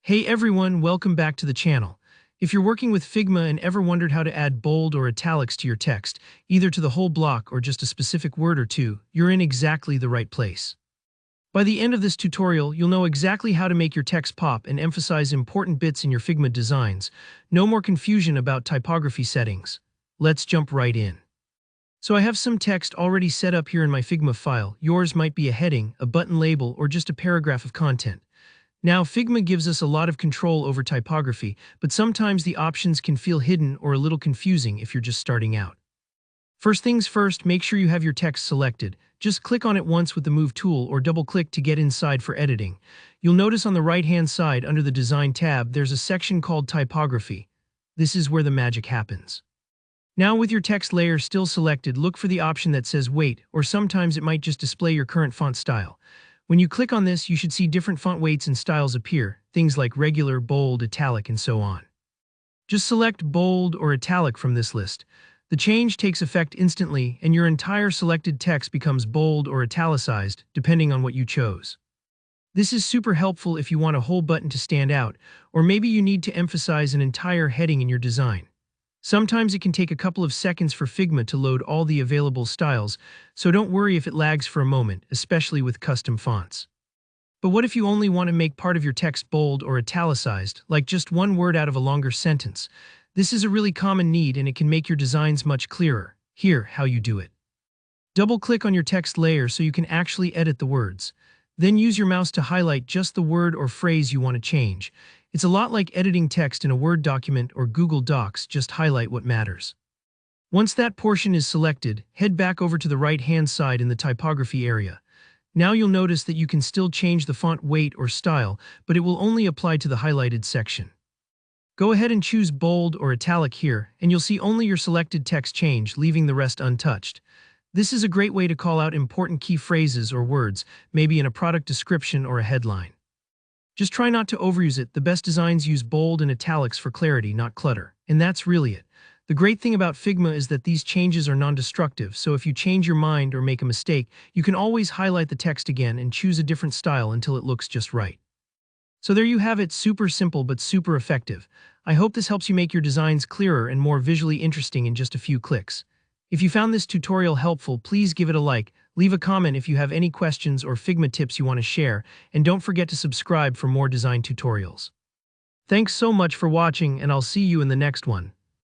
Hey everyone, welcome back to the channel. If you're working with Figma and ever wondered how to add bold or italics to your text, either to the whole block or just a specific word or two, you're in exactly the right place. By the end of this tutorial, you'll know exactly how to make your text pop and emphasize important bits in your Figma designs. No more confusion about typography settings. Let's jump right in. So I have some text already set up here in my Figma file. Yours might be a heading, a button label, or just a paragraph of content. Now, Figma gives us a lot of control over typography, but sometimes the options can feel hidden or a little confusing if you're just starting out. First things first, make sure you have your text selected. Just click on it once with the Move tool or double-click to get inside for editing. You'll notice on the right-hand side under the Design tab, there's a section called Typography. This is where the magic happens. Now with your text layer still selected, look for the option that says Weight, or sometimes it might just display your current font style. When you click on this, you should see different font weights and styles appear, things like regular, bold, italic, and so on. Just select bold or italic from this list. The change takes effect instantly, and your entire selected text becomes bold or italicized, depending on what you chose. This is super helpful if you want a whole button to stand out, or maybe you need to emphasize an entire heading in your design. Sometimes it can take a couple of seconds for Figma to load all the available styles, so don't worry if it lags for a moment, especially with custom fonts. But what if you only want to make part of your text bold or italicized, like just one word out of a longer sentence? This is a really common need and it can make your designs much clearer. Here, how you do it. Double-click on your text layer so you can actually edit the words. Then use your mouse to highlight just the word or phrase you want to change. It's a lot like editing text in a Word document or Google Docs, just highlight what matters. Once that portion is selected, head back over to the right-hand side in the typography area. Now you'll notice that you can still change the font weight or style, but it will only apply to the highlighted section. Go ahead and choose bold or italic here, and you'll see only your selected text change, leaving the rest untouched. This is a great way to call out important key phrases or words, maybe in a product description or a headline. Just try not to overuse it. The best designs use bold and italics for clarity, not clutter. And that's really it. The great thing about Figma is that these changes are non-destructive, so if you change your mind or make a mistake, you can always highlight the text again and choose a different style until it looks just right. So there you have it, super simple but super effective. I hope this helps you make your designs clearer and more visually interesting in just a few clicks. If you found this tutorial helpful, please give it a like, leave a comment if you have any questions or Figma tips you want to share, and don't forget to subscribe for more design tutorials. Thanks so much for watching, and I'll see you in the next one.